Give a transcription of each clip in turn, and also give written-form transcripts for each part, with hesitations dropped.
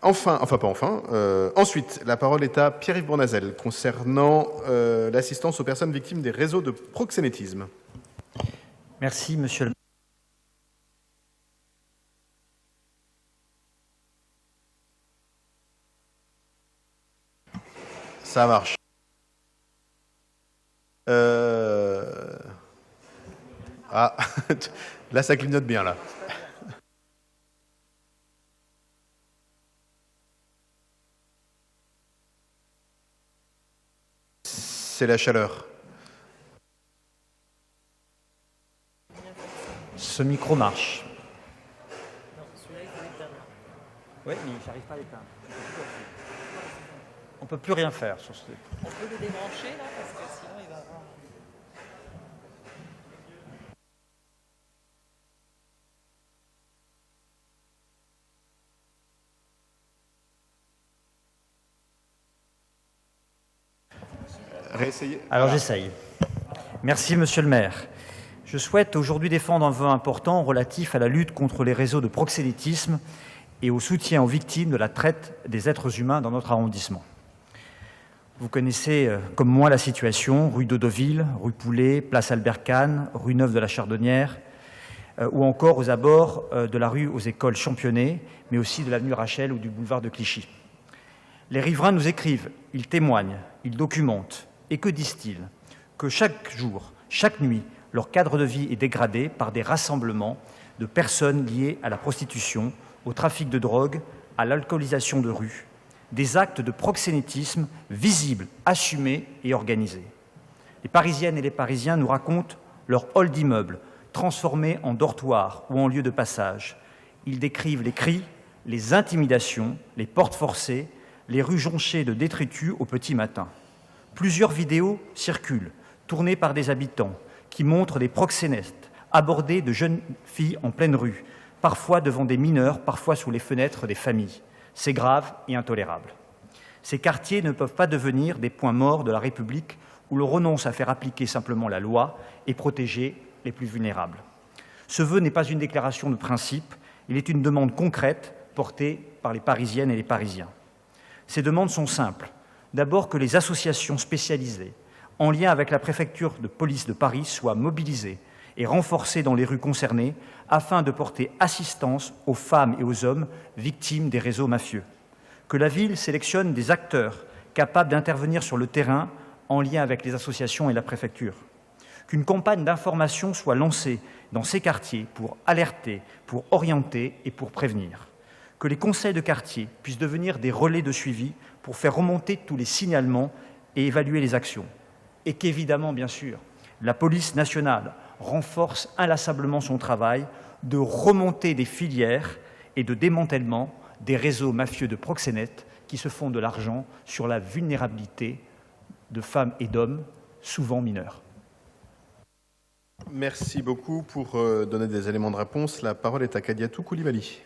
Ensuite, la parole est à Pierre-Yves Bournazel concernant l'assistance aux personnes victimes des réseaux de proxénétisme. Merci, monsieur le... Ça marche. Ah, là, ça clignote bien, là. C'est la chaleur. Ce micro marche. Oui, mais j'arrive pas à l'éteindre. On ne peut plus rien faire sur ce... On peut le débrancher là parce que sinon il va avoir... Réessayez. Alors j'essaye. Merci, monsieur le maire. Je souhaite aujourd'hui défendre un vœu important relatif à la lutte contre les réseaux de proxénétisme et au soutien aux victimes de la traite des êtres humains dans notre arrondissement. Vous connaissez comme moi la situation, rue d'Audoville, rue Poulet, place Albert Kahn, rue Neuve de la Chardonnière, ou encore aux abords de la rue aux Écoles Championnet, mais aussi de l'avenue Rachel ou du boulevard de Clichy. Les riverains nous écrivent, ils témoignent, ils documentent. Et que disent-ils? Que chaque jour, chaque nuit, leur cadre de vie est dégradé par des rassemblements de personnes liées à la prostitution, au trafic de drogue, à l'alcoolisation de rue, des actes de proxénétisme visibles, assumés et organisés. Les Parisiennes et les Parisiens nous racontent leur hall d'immeuble, transformé en dortoir ou en lieu de passage. Ils décrivent les cris, les intimidations, les portes forcées, les rues jonchées de détritus au petit matin. Plusieurs vidéos circulent, tournées par des habitants, qui montrent des proxénètes aborder de jeunes filles en pleine rue, parfois devant des mineurs, parfois sous les fenêtres des familles. C'est grave et intolérable. Ces quartiers ne peuvent pas devenir des points morts de la République où l'on renonce à faire appliquer simplement la loi et protéger les plus vulnérables. Ce vœu n'est pas une déclaration de principe, il est une demande concrète portée par les Parisiennes et les Parisiens. Ces demandes sont simples. D'abord, que les associations spécialisées, en lien avec la préfecture de police de Paris, soient mobilisées et renforcées dans les rues concernées afin de porter assistance aux femmes et aux hommes victimes des réseaux mafieux. Que la ville sélectionne des acteurs capables d'intervenir sur le terrain en lien avec les associations et la préfecture. Qu'une campagne d'information soit lancée dans ces quartiers pour alerter, pour orienter et pour prévenir. Que les conseils de quartier puissent devenir des relais de suivi pour faire remonter tous les signalements et évaluer les actions. Et qu'évidemment, bien sûr, la police nationale renforce inlassablement son travail de remontée des filières et de démantèlement des réseaux mafieux de proxénètes qui se font de l'argent sur la vulnérabilité de femmes et d'hommes, souvent mineurs. Merci beaucoup pour donner des éléments de réponse. La parole est à Kadiatou Koulibaly.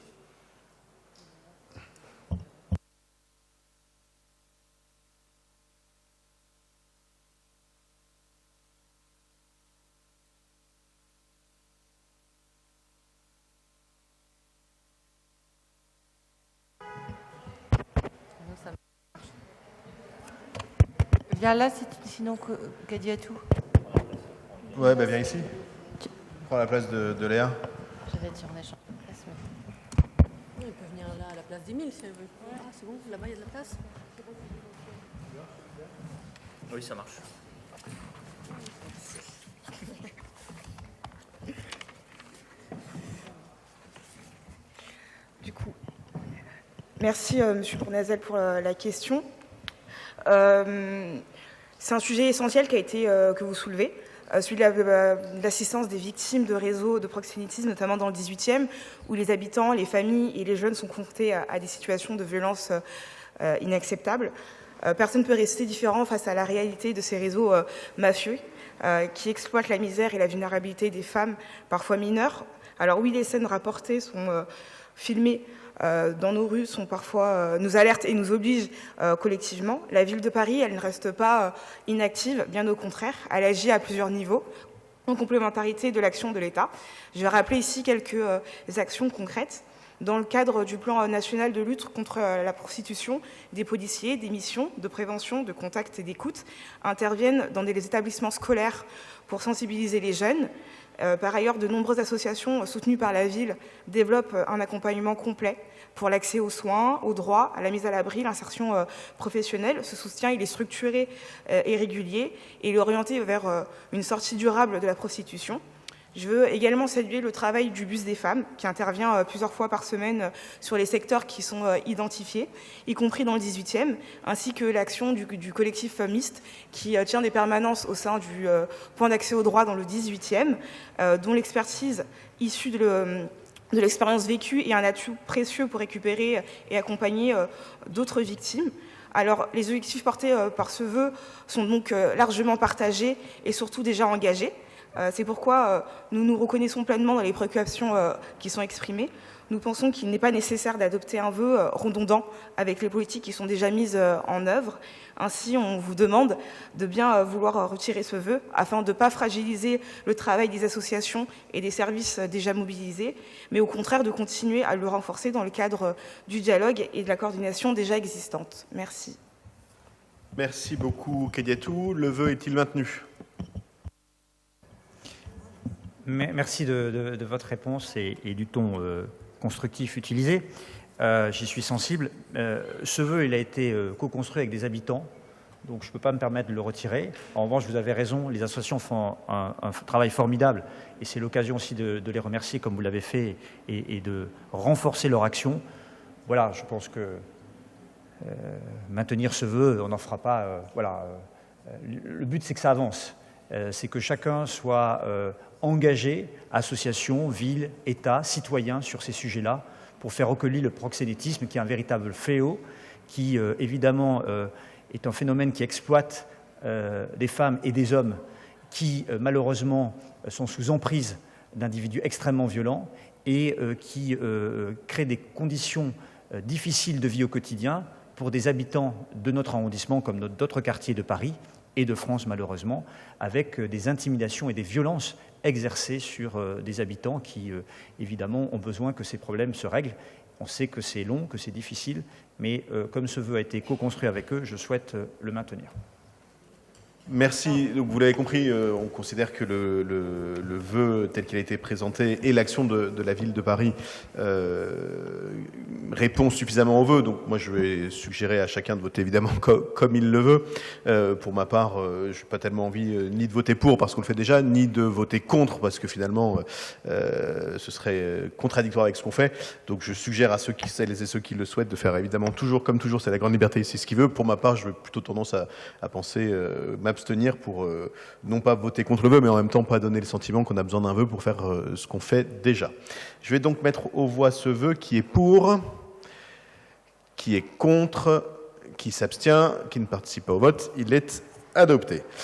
Viens là, sinon Kadiatou. Ouais, bah viens ici. Prends la place de Léa. Je vais être sur l'échange. Il peut venir là à la place d'Émile si elle veut. Ah, c'est bon, là-bas il y a de la place. Oui, ça marche. Du coup, merci Monsieur Bournazel pour la question. C'est un sujet essentiel qui a été, que vous soulevez, celui de l'assistance des victimes de réseaux de proxénétisme, notamment dans le 18e, où les habitants, les familles et les jeunes sont confrontés à des situations de violence inacceptables. Personne ne peut rester différent face à la réalité de ces réseaux mafieux qui exploitent la misère et la vulnérabilité des femmes, parfois mineures. Alors oui, les scènes rapportées sont filmées dans nos rues, sont parfois nous alertent et nous obligent collectivement. La ville de Paris, elle ne reste pas inactive, bien au contraire, elle agit à plusieurs niveaux, en complémentarité de l'action de l'État. Je vais rappeler ici quelques actions concrètes. Dans le cadre du plan national de lutte contre la prostitution, des policiers, des missions de prévention, de contact et d'écoute interviennent dans des établissements scolaires pour sensibiliser les jeunes. Par ailleurs, de nombreuses associations soutenues par la ville développent un accompagnement complet pour l'accès aux soins, aux droits, à la mise à l'abri, l'insertion professionnelle. Ce soutien, il est structuré et régulier et il est orienté vers une sortie durable de la prostitution. Je veux également saluer le travail du Bus des femmes qui intervient plusieurs fois par semaine sur les secteurs qui sont identifiés, y compris dans le 18e, ainsi que l'action du collectif Mist qui tient des permanences au sein du point d'accès aux droits dans le 18e, dont l'expertise issue de l'expérience vécue est un atout précieux pour récupérer et accompagner d'autres victimes. Alors, les objectifs portés par ce vœu sont donc largement partagés et surtout déjà engagés. C'est pourquoi nous nous reconnaissons pleinement dans les préoccupations qui sont exprimées. Nous pensons qu'il n'est pas nécessaire d'adopter un vœu redondant avec les politiques qui sont déjà mises en œuvre. Ainsi, on vous demande de bien vouloir retirer ce vœu afin de ne pas fragiliser le travail des associations et des services déjà mobilisés, mais au contraire de continuer à le renforcer dans le cadre du dialogue et de la coordination déjà existante. Merci. Merci beaucoup, Kadiatou. Le vœu est-il maintenu ? Merci de votre réponse et du ton constructif utilisé. J'y suis sensible. Ce vœu, il a été co-construit avec des habitants, donc je ne peux pas me permettre de le retirer. En revanche, vous avez raison, les associations font un travail formidable et c'est l'occasion aussi de les remercier comme vous l'avez fait et de renforcer leur action. Voilà, je pense que maintenir ce vœu, on n'en fera pas. Le but, c'est que ça avance. C'est que chacun soit engagé, associations, villes, États, citoyens, sur ces sujets-là, pour faire reculer le proxénétisme, qui est un véritable fléau, qui évidemment est un phénomène qui exploite des femmes et des hommes qui malheureusement sont sous emprise d'individus extrêmement violents et qui crée des conditions difficiles de vie au quotidien pour des habitants de notre arrondissement comme d'autres quartiers de Paris et de France malheureusement, avec des intimidations et des violences exercées sur des habitants qui, évidemment, ont besoin que ces problèmes se règlent. On sait que c'est long, que c'est difficile, mais comme ce vœu a été co-construit avec eux, je souhaite le maintenir. Merci. Donc, vous l'avez compris, on considère que le vœu tel qu'il a été présenté et l'action de la ville de Paris répond suffisamment au vœu. Donc moi, je vais suggérer à chacun de voter évidemment comme il le veut. Pour ma part, je n'ai pas tellement envie ni de voter pour parce qu'on le fait déjà, ni de voter contre parce que finalement, ce serait contradictoire avec ce qu'on fait. Donc je suggère à celles et ceux qui le souhaitent de faire évidemment toujours, comme toujours, c'est la grande liberté, c'est ce qu'il veut. Pour ma part, je veux plutôt tendance à penser m'abstenir pour non pas voter contre le vœu, mais en même temps pas donner le sentiment qu'on a besoin d'un vœu pour faire ce qu'on fait déjà. Je vais donc mettre aux voix ce vœu qui est pour, qui est contre, qui s'abstient, qui ne participe pas au vote. Il est adopté.